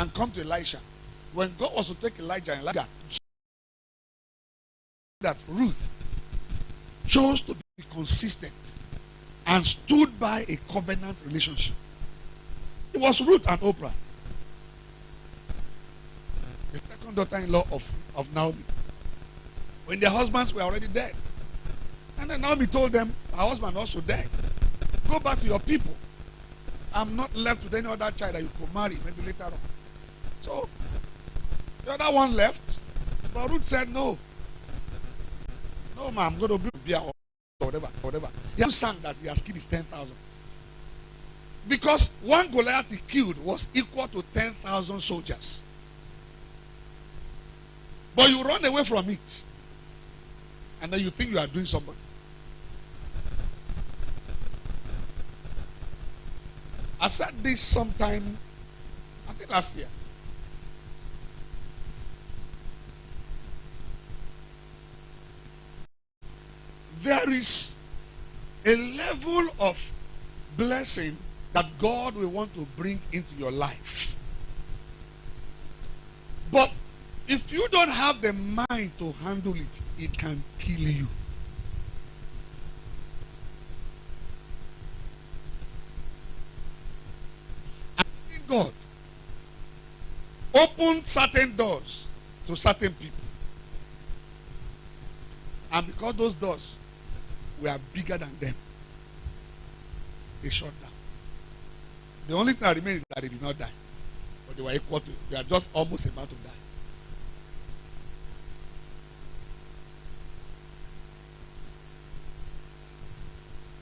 and come to Elisha. When God was to take Elijah, that Ruth chose to be consistent and stood by a covenant relationship. It was Ruth and Oprah, the second daughter-in-law of Naomi, when their husbands were already dead. And then Naomi told them, her husband also dead. Go back to your people. I'm not left with any other child that you could marry, maybe later on. So, the other one left, but Ruth said, no. No, ma, I'm going to be beer or whatever. He sang that he has killed his 10,000. Because one Goliath he killed was equal to 10,000 soldiers. But you run away from it. And then you think you are doing somebody. I said this sometime, I think last year. There is a level of blessing that God will want to bring into your life. But if you don't have the mind to handle it, it can kill you. Asking God open certain doors to certain people. And because those doors were bigger than them, they shut down. The only thing that remains is that they did not die. But they were equal to, they are just almost about to die.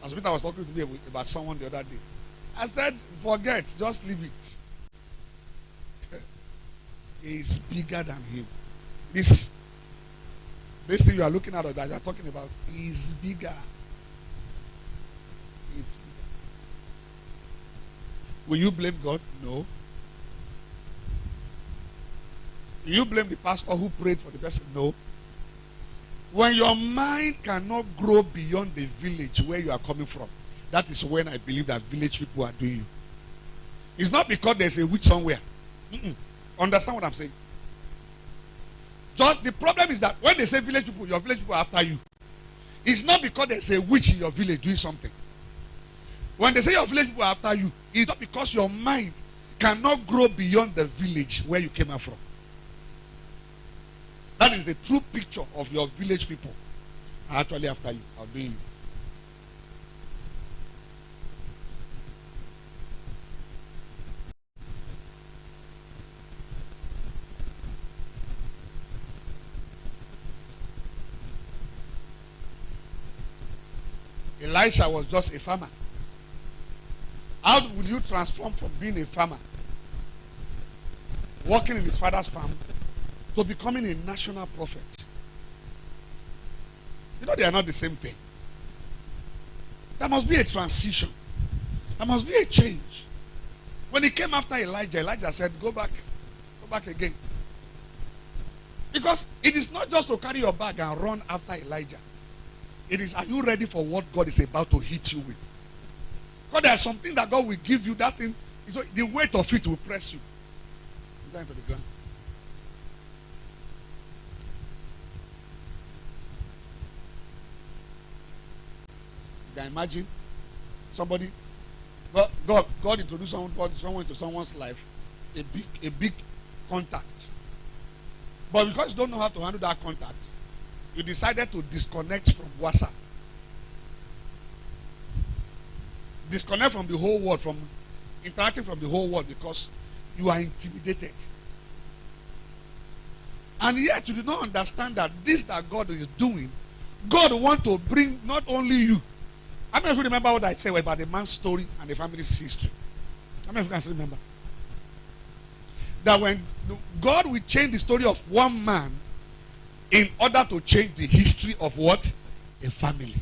As Peter was talking to me about someone the other day, I said, forget, just leave it. It's bigger than him. This thing you are looking at or that you are talking about is bigger. It's bigger. Will you blame God? No. Will you blame the pastor who prayed for the person? No. When your mind cannot grow beyond the village where you are coming from, that is when I believe that village people are doing you. It's not because there's a witch somewhere. Understand what I'm saying? Just the problem is that when they say village people, your village people are after you. It's not because there's a witch in your village doing something. When they say your village people are after you, it's not because your mind cannot grow beyond the village where you came out from. That is the true picture of your village people are actually after you, are doing you. Elisha was just a farmer. How will you transform from being a farmer, working in his father's farm, to becoming a national prophet? You know they are not the same thing. There must be a transition. There must be a change. When he came after Elijah, Elijah said, go back again. Because it is not just to carry your bag and run after Elijah. It is, are you ready for what God is about to hit you with? Because there is something that God will give you, that thing, the weight of it will press you down to the ground. You can imagine somebody, God introduced someone into someone's life, a big contact. But because you don't know how to handle that contact, you decided to disconnect from WhatsApp. Disconnect from the whole world, from interacting from the whole world, because you are intimidated. And yet you do not understand that this that God is doing, God wants to bring not only you. How many of you remember what I said about the man's story and the family's history? How many of you can still remember? That when God will change the story of one man in order to change the history of what? A family.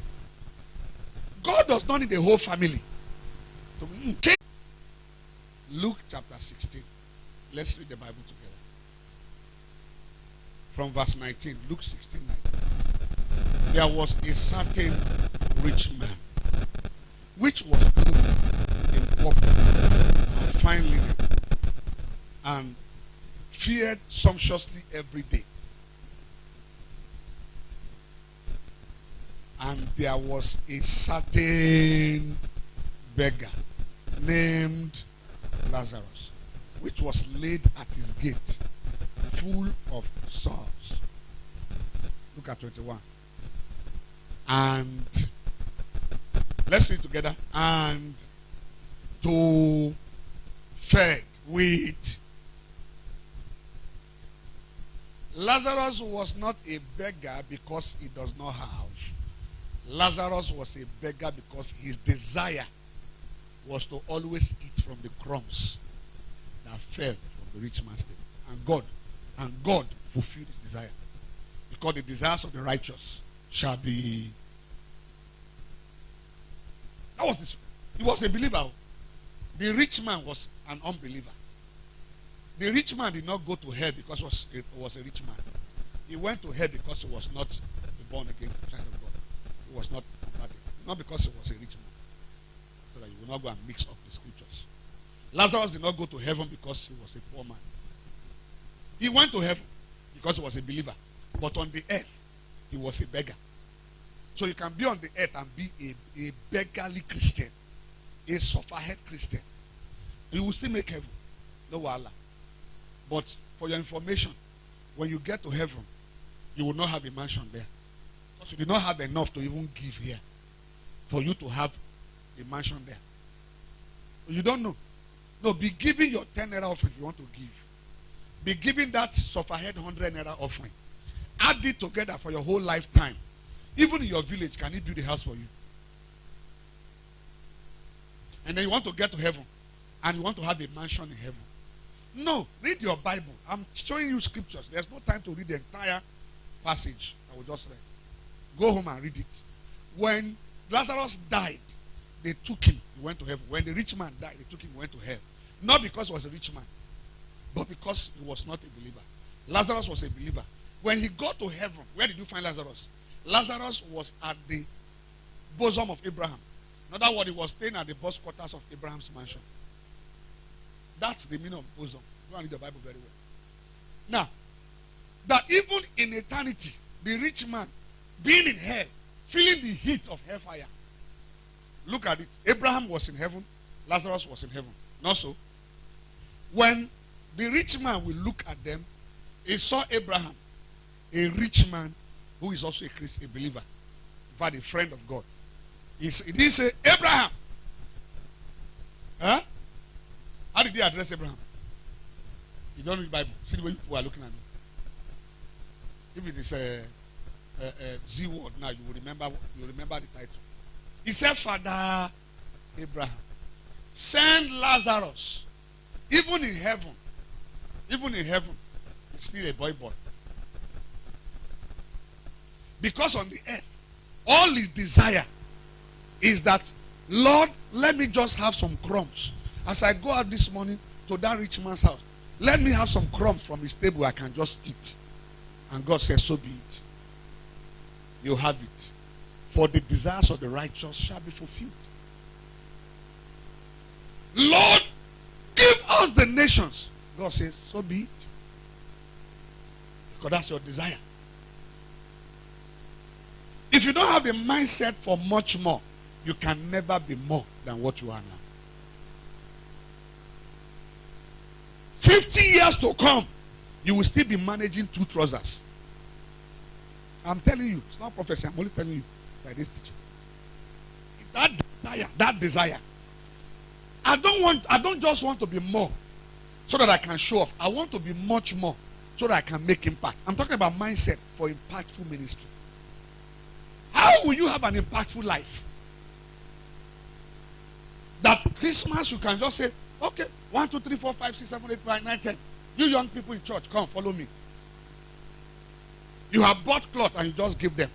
God does not need the whole family to change. Luke chapter 16. Let's read the Bible together. From verse 19. Luke 16, 19. There was a certain rich man, which was clothed in purple and fine linen, and feared sumptuously every day. And there was a certain beggar named Lazarus, which was laid at his gate, full of sores. Look at 21. And let's read together. And to fed with. Lazarus was not a beggar because he does not have. Lazarus was a beggar because his desire was to always eat from the crumbs that fell from the rich man's table. And God fulfilled his desire. Because the desires of the righteous shall be. That was this. He was a believer. The rich man was an unbeliever. The rich man did not go to hell because he was a rich man. He went to hell because he was not a born again child of God. He was not converted. Not because he was a rich man. So that you will not go and mix up the scriptures. Lazarus did not go to heaven because he was a poor man. He went to heaven because he was a believer. But on the earth, he was a beggar. So you can be on the earth and be a beggarly Christian. A sufferhead Christian. You will still make heaven. No wahala. But for your information, when you get to heaven, you will not have a mansion there. Because you did not have enough to even give here for you to have a mansion there. You don't know. No, be giving your 10 naira offering if you want to give. Be giving that sufferhead 100 naira offering. Add it together for your whole lifetime. Even in your village, can he build a house for you? And then you want to get to heaven. And you want to have a mansion in heaven. No, read your Bible. I'm showing you scriptures. There's no time to read the entire passage I will just read. Go home and read it. When Lazarus died, they took him. He went to heaven. When the rich man died, they took him. He went to hell. Not because he was a rich man, but because he was not a believer. Lazarus was a believer. When he got to heaven, where did you find Lazarus? Lazarus was at the bosom of Abraham. In other words, he was staying at the boss quarters of Abraham's mansion. That's the meaning of bosom. Go and read the Bible very well. Now, that even in eternity, the rich man being in hell, feeling the heat of hellfire. Look at it. Abraham was in heaven. Lazarus was in heaven. Not so. When the rich man will look at them, he saw Abraham, a rich man who is also a Christian, a believer, in fact, a friend of God. He didn't say, Abraham. Huh? How did he address Abraham? You don't read the Bible. See the way people are looking at me. If it is a Z word now, you will remember the title. He said, Father Abraham, send Lazarus. Even in heaven, it's still a boy. Because on the earth, all his desire is that, Lord, let me just have some crumbs. As I go out this morning to that rich man's house, let me have some crumbs from his table I can just eat. And God says, so be it. You have it. For the desires of the righteous shall be fulfilled. Lord, give us the nations. God says, so be it. Because that's your desire. If you don't have the mindset for much more, you can never be more than what you are now. 50 years to come, you will still be managing 2 trousers. I'm telling you, it's not prophecy, I'm only telling you by this teaching. That desire. I don't just want to be more so that I can show off. I want to be much more so that I can make impact. I'm talking about mindset for impactful ministry. How will you have an impactful life? That Christmas you can just say, okay, 1, 2, 3, 4, 5, 6, 7, 8, 9, 10. You young people in church, come follow me. You have bought cloth and you just give them.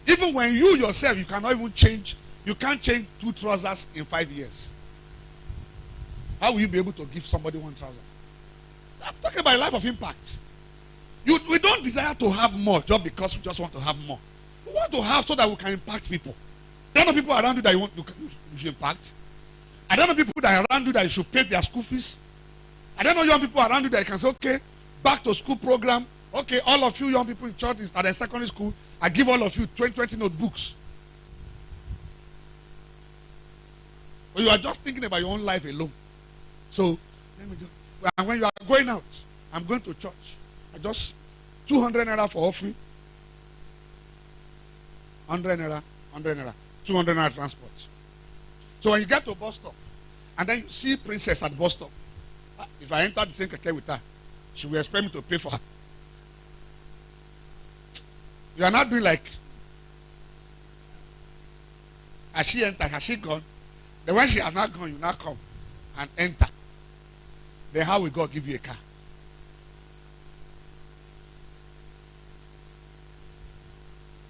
Even when you yourself, you cannot even change. You can't change 2 trousers in 5 years. How will you be able to give somebody 1 trouser? I'm talking about a life of impact. We don't desire to have more just because we just want to have more. We want to have so that we can impact people. There are no people around you that you should impact. I don't know people that are around you that you should pay their school fees. I don't know young people around you that you can say, okay, back to school program. Okay, all of you young people in church is at a secondary school. I give all of you 20 notebooks. But you are just thinking about your own life alone. So, let me do. And when you are going out, I'm going to church. I just 200 naira for offering. 100 naira, 100 naira, 200 naira transport. So when you get to bus stop, and then you see Princess at bus stop, if I enter the same keke with her, she will expect me to pay for her. You are not doing like, has she entered, has she gone? Then when she has not gone, you now come and enter. Then how will God give you a car?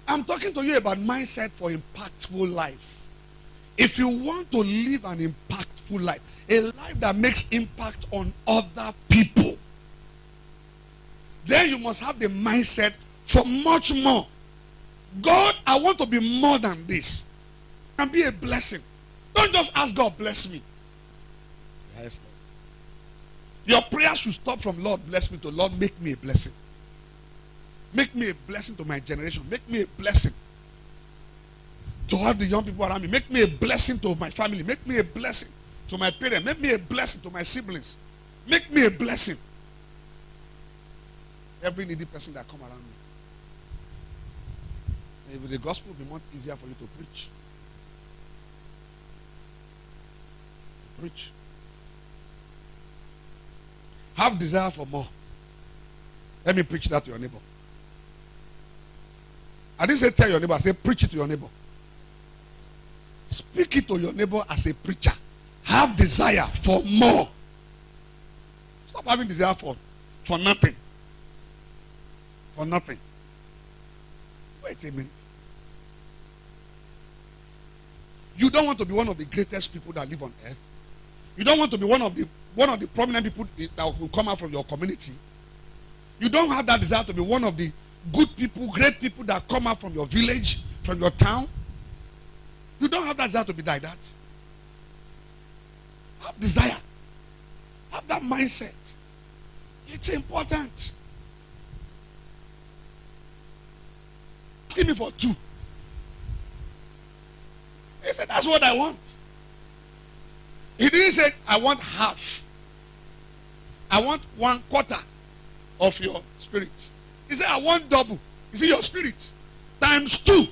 I'm talking to you about mindset for impactful life. If you want to live an impactful life, a life that makes impact on other people, then you must have the mindset for much more. God, I want to be more than this. And be a blessing. Don't just ask God, bless me. Yes, Lord. Your prayer should stop from Lord, bless me, to Lord, make me a blessing. Make me a blessing to my generation. Make me a blessing to all the young people around me. Make me a blessing to my family. Make me a blessing to my parents. Make me a blessing to my siblings. Make me a blessing. Every needy person that come around me. Maybe the gospel will be much easier for you to preach. Preach. Have desire for more. Let me preach that to your neighbor. I didn't say tell your neighbor, I said preach it to your neighbor. Speak it to your neighbor as a preacher. Have desire for more. Stop having desire for nothing. For nothing. Wait a minute. You don't want to be one of the greatest people that live on earth. You don't want to be one of the prominent people that will come out from your community. You don't have that desire to be one of the good people, great people that come out from your village, from your town. You don't have that desire to be like that. Have desire. Have that mindset. It's important. Give me for 2. He said, that's what I want. He didn't say, I want half. I want 1/4 of your spirit. He said, I want double. You see, your spirit times 2.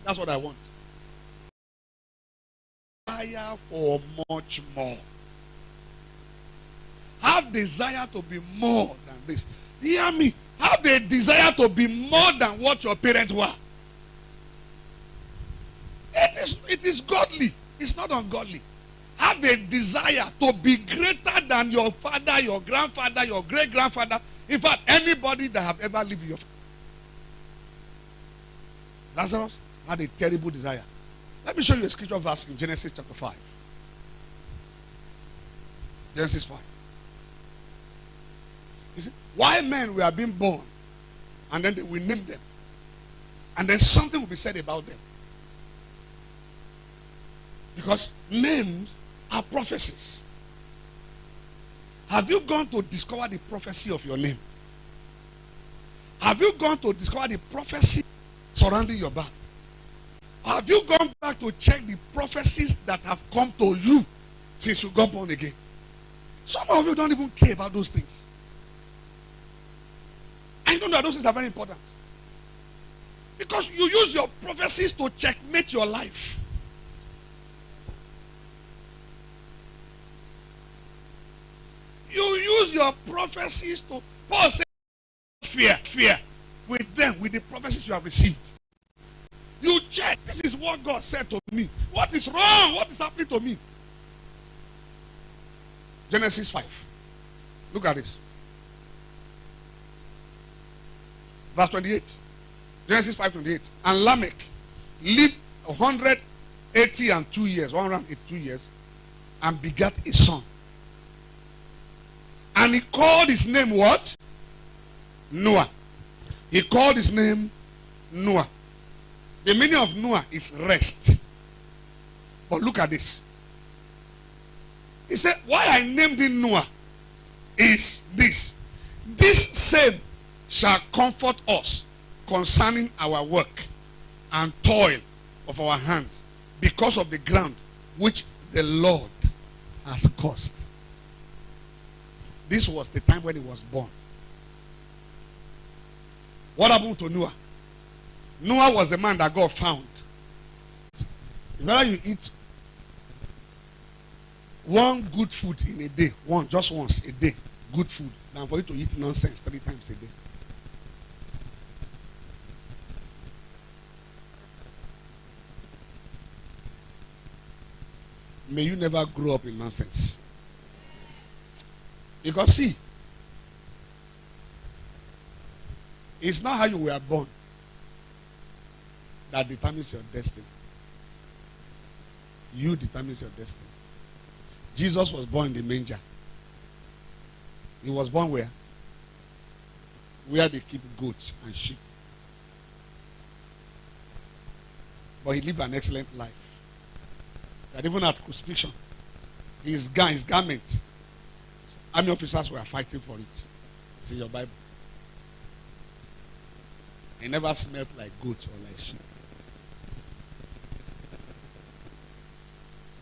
That's what I want. Desire for much more. Have desire to be more than this. Hear me. Have a desire to be more than what your parents were. It is godly. It's not ungodly. Have a desire to be greater than your father, your grandfather, your great-grandfather. In fact, anybody that have ever lived in your family. Lazarus had a terrible desire. Let me show you a scripture verse in Genesis chapter 5. Genesis 5. You see, why men were being born, and then we name them, and then something will be said about them. Because names are prophecies. Have you gone to discover the prophecy of your name? Have you gone to discover the prophecy surrounding your birth? Have you gone back to check the prophecies that have come to you since you got born again? Some of you don't even care about those things. And you don't know that those things are very important. Because you use your prophecies to checkmate your life. You use your prophecies to, Paul said, fear with them, with the prophecies you have received. You check, this is what God said to me. What is wrong? What is happening to me? Genesis 5. Look at this. Verse 28. Genesis 5:28. And Lamech lived 182 years, and begat a son. And he called his name what? Noah. He called his name Noah. The meaning of Noah is rest. But look at this. He said, why I named him Noah is this. This same shall comfort us concerning our work and toil of our hands, because of the ground which the Lord has caused. This was the time when he was born. What happened to Noah? Noah was the man that God found. It's better you eat one good food in a day, just once a day, good food, than for you to eat nonsense 3 times a day. May you never grow up in nonsense. Because see, it's not how you were born that determines your destiny. You determines your destiny. Jesus was born in the manger. He was born where? Where they keep goats and sheep. But he lived an excellent life. That even at crucifixion, his garment, army officers were fighting for it. It's in your Bible. He never smelled like goats or like sheep.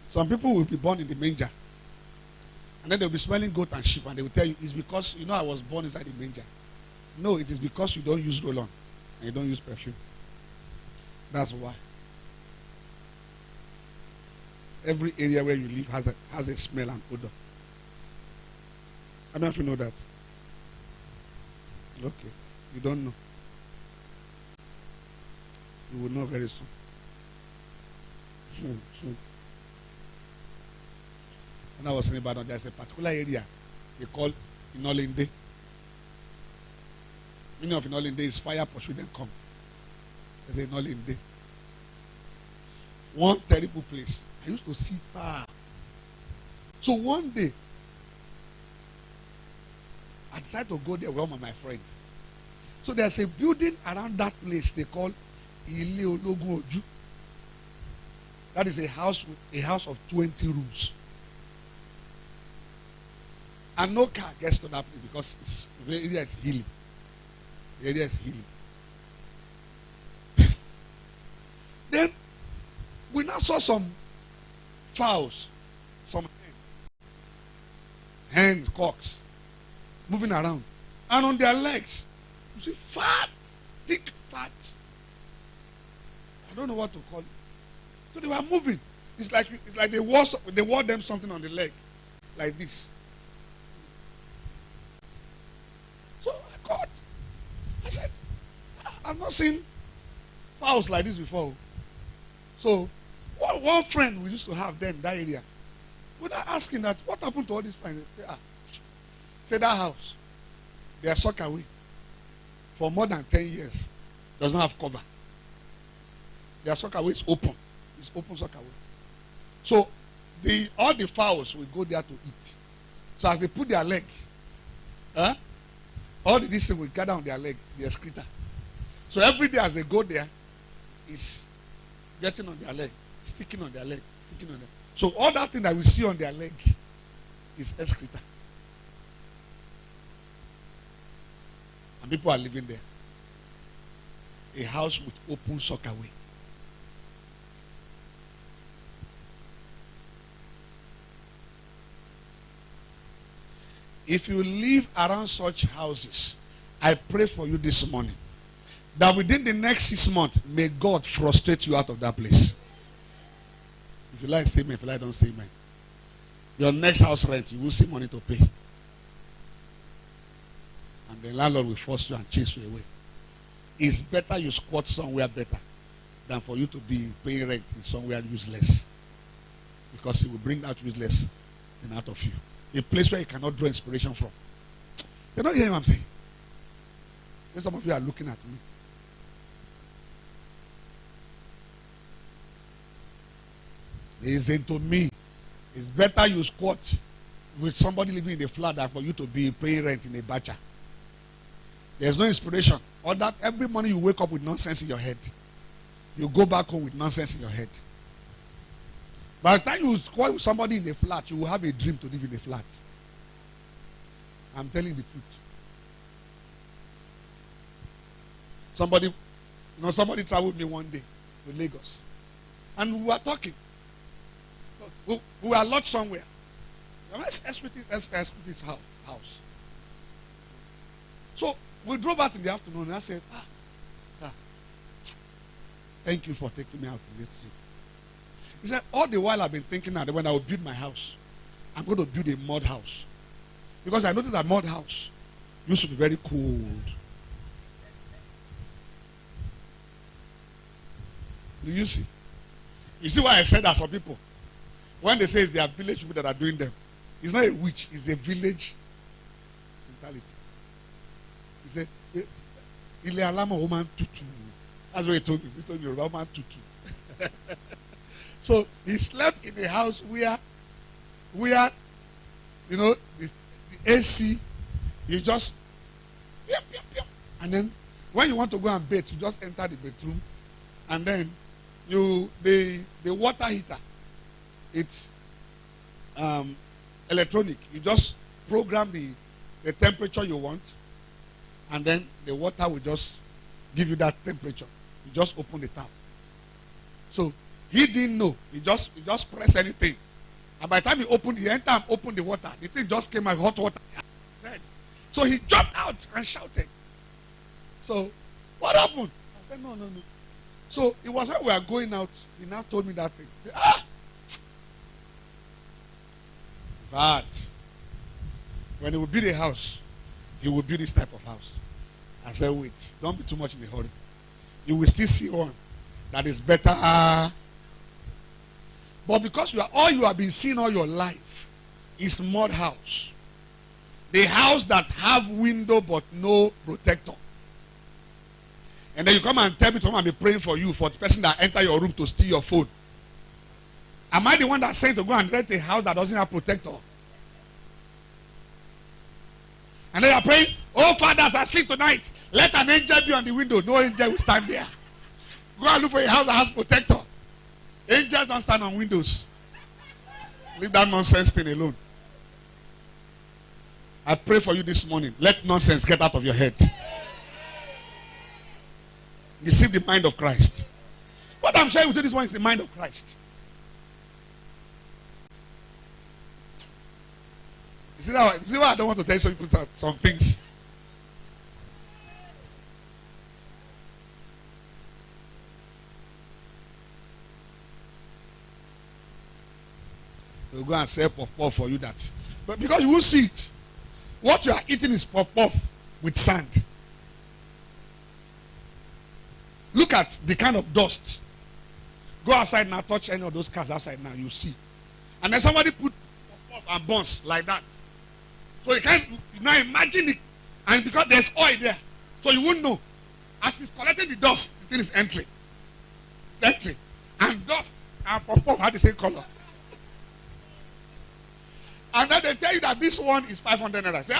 Some people will be born in the manger, and then they'll be smelling goat and sheep, and they will tell you, it's because, I was born inside the manger. No, it is because you don't use roll-on, and you don't use perfume. That's why. Every area where you live has a smell and odor. I don't know if you know that. Okay. You don't know. You will know very soon. When I was in Ibadan, there's a particular area they call Inolinde. Meaning of Inolinde is fire pursue them come. There's a Inolinde. One terrible place. I used to see far. So one day, I decided to go there with one of my friends. So there's a building around that place they call Ile Ologun Oju. That is a house of 20 rooms. And no car gets to that place because the area is hilly. The area is hilly. Then we now saw some fowls, some hens, cocks, moving around. And on their legs, you see fat, thick fat. I don't know what to call it. So they were moving. It's like they wore them something on the leg, like this. So I said, I've not seen fowls like this before. So one friend we used to have then in that area, we were asking that, what happened to all these fowls? Say that house, they are socked away for more than 10 years. Does not have cover. Their sock away is open. It's open sock away. So all the fowls will go there to eat. So as they put their leg, all the things will gather on their leg, the excreta. So every day as they go there, it's getting on their leg, sticking on their leg, sticking on them. So all that thing that we see on their leg is excreta. And people are living there. A house with open sock away. If you live around such houses, I pray for you this morning that within the next 6 months, may God frustrate you out of that place. If you like, say amen. If you like, don't say amen. Your next house rent, you will see money to pay. And the landlord will force you and chase you away. It's better you squat somewhere better than for you to be paying rent in somewhere useless. Because it will bring out useless and out of you. A place where you cannot draw inspiration from. You're not hearing what I'm saying. Then some of you are looking at me. Listen to me. It's better you squat with somebody living in a flat than for you to be paying rent in a bacha. There's no inspiration. Or that every morning you wake up with nonsense in your head. You go back home with nonsense in your head. By the time you squat with somebody in a flat, you will have a dream to live in a flat. I'm telling the truth. Somebody traveled with me one day to Lagos. And we were talking. We were lodged somewhere. Let's escort his house. So we drove out in the afternoon and I said, sir, thank you for taking me out in this trip. He said, all the while I've been thinking that when I will build my house, I'm going to build a mud house. Because I noticed that mud house used to be very cold. Do you see? You see why I said that some people, when they say it's their village people that are doing them, it's not a witch, it's a village mentality. He said, Ile alama woman tutu. That's what he told me. He told me, woman tutu. So he slept in a house where the AC, you just, and then when you want to go and bathe, you just enter the bedroom, and then the water heater, it's electronic. You just program the temperature you want, and then the water will just give you that temperature. You just open the tap. So he didn't know. He just pressed anything. And by the time he opened the water, the thing just came like hot water. So he jumped out and shouted. So what happened? I said, no. So it was when we were going out, he now told me that thing. He said, but when he will build a house, he will build this type of house. I said, wait, don't be too much in a hurry. You will still see one that is better. But because all you have been seeing all your life is mud house. The house that have window but no protector. And then you come and tell me to come and be praying for you, for the person that enter your room to steal your phone. Am I the one that's saying to go and rent a house that doesn't have protector? And then you're praying, oh Father, as I sleep tonight, let an angel be on the window. No angel will stand there. Go and look for a house that has protector. Angels don't stand on windows. Leave that nonsense thing alone. I pray for you this morning. Let nonsense get out of your head. Receive the mind of Christ. What I'm sharing with you this morning is the mind of Christ. You see why I don't want to tell you some things? They'll go and sell puff-puff for you that. But because you won't see it. What you are eating is puff-puff with sand. Look at the kind of dust. Go outside now, touch any of those cars outside now, you see. And then somebody put puff-puff and buns like that. So you can't now imagine it. And because there's oil there. So you won't know. As it's collecting the dust, the thing is entering. It's entering. And dust and puff-puff have the same color. And then they tell you that this one is 500 naira. Say,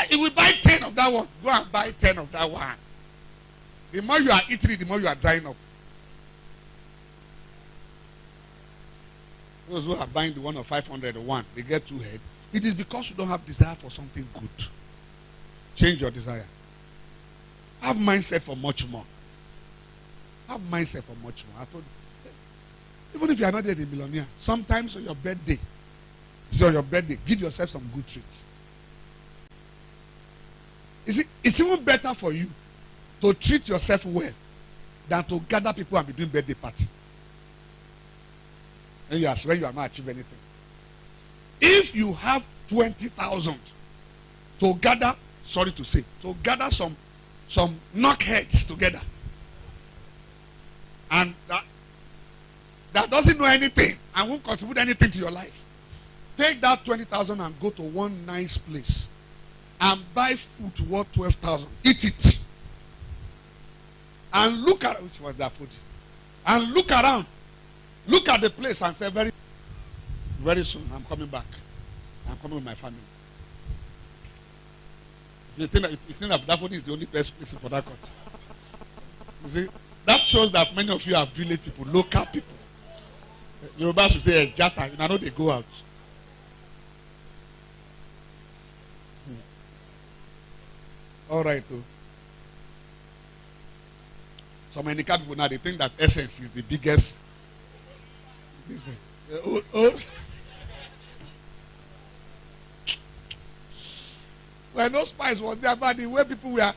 you will buy 10 of that one. Go and buy 10 of that one. The more you are eating it, the more you are drying up. Those who are buying the one of 500 one, they get too head. It is because you don't have desire for something good. Change your desire. Have mindset for much more. Have mindset for much more. I told you, even if you are not yet a millionaire, sometimes on your birthday, give yourself some good treats. It's even better for you to treat yourself well than to gather people and be doing birthday party. When you are not achieving anything. If you have 20,000 to gather, sorry to say, to gather some knockheads together, and that doesn't know anything and won't contribute anything to your life, take that 20,000 and go to one nice place and buy food worth 12,000. Eat it. And look at which was that food. And look around. Look at the place and say, very, very soon I'm coming back. I'm coming with my family. You think that food is the only best place for that court? You see, that shows that many of you are village people, local people. Yorubas will say, Jata, you know they go out. All right, though. Some handicapped people now, they think that essence is the biggest. When no spice was there, but the way people were.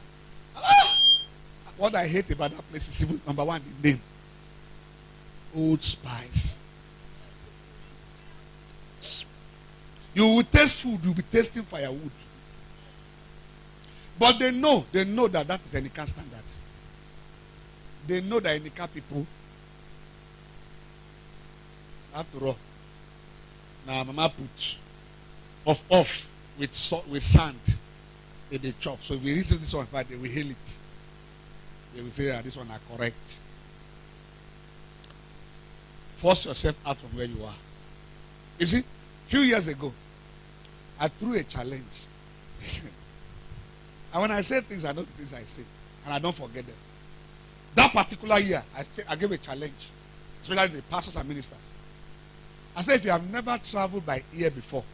What I hate about that place is even number one, the name. Old Spice. You will taste food, you'll be tasting firewood. But they know that that is a Nika standard. They know that Nika people, after all, now mama put off with sand in the chop. So if we receive this one, they will hail it. They will say, this one are correct. Force yourself out from where you are. You see, a few years ago, I threw a challenge. And when I say things, I know the things I say. And I don't forget them. That particular year, I gave a challenge, especially the pastors and ministers. I said, if you have never traveled by air before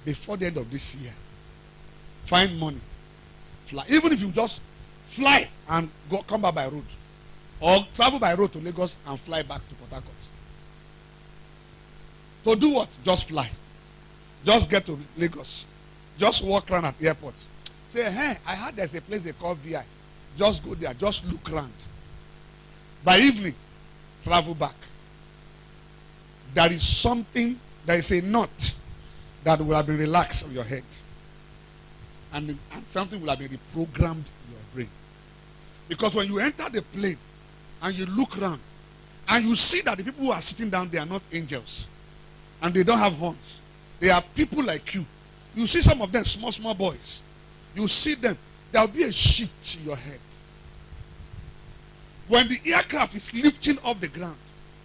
the end of this year, find money, fly. Even if you just fly and come back by road, or travel by road to Lagos and fly back to Port Harcourt. To do what? Just fly. Just get to Lagos. Just walk around at the airport. Say, hey, I heard there's a place they call VI. Just go there. Just look around. By evening, travel back. There is something, there is a knot that will have been relaxed on your head. And something will have been reprogrammed in your brain. Because when you enter the plane and you look around and you see that the people who are sitting down there are not angels and they don't have horns. They are people like you. You see some of them, small boys. You see them. There will be a shift in your head. When the aircraft is lifting off the ground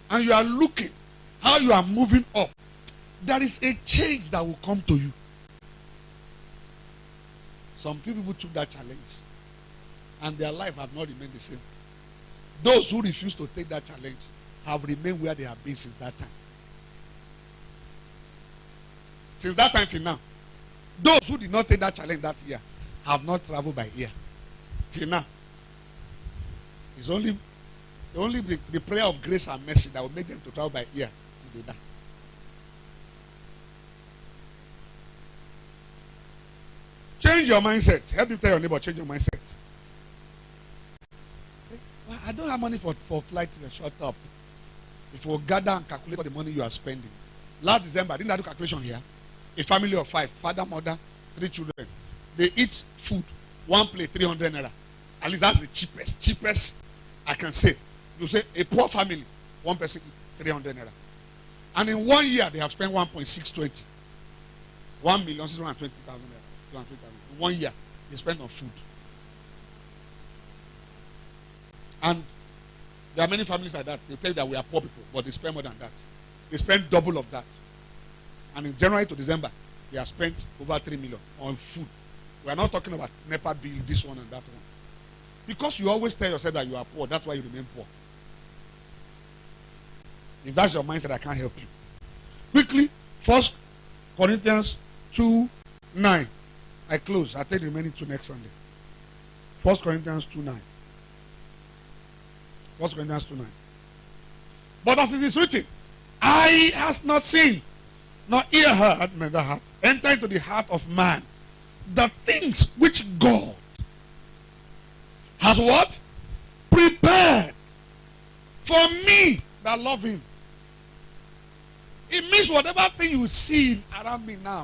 and you are looking how you are moving up, there is a change that will come to you. Some few people took that challenge and their life have not remained the same. Those who refuse to take that challenge have remained where they have been since that time. Since that time till now. Those who did not take that challenge that year have not traveled by air. Till now. It's only the prayer of grace and mercy that will make them to travel by air till they die. Change your mindset. Help you tell your neighbor, change your mindset. Well, I don't have money for flight. Shut up. If you gather and calculate the money you are spending. Last December, didn't I do calculation here? A family of 5, father, mother, 3 children. They eat food, 1 plate, 300 naira. At least that's the cheapest I can say. You say a poor family, one person eat 300 naira. And in 1 year, they have spent 1.620. 1,620,000 naira. In 1 year, they spent on food. And there are many families like that. They tell you that we are poor people, but they spend more than that. They spend double of that. And in January to December, they have spent over 3 million on food. We are not talking about NEPA bill, this one and that one. Because you always tell yourself that you are poor, that's why you remain poor. If that's your mindset, I can't help you. Quickly, 1 Corinthians 2:9. I close. I'll take the remaining 2 next Sunday. 1 Corinthians 2:9. 1 Corinthians 2:9. But as it is written, eye has not seen, nor ear heard, neither hath entered into the heart of man the things which God has what? Prepared for me that love him. It means whatever thing you see around me now,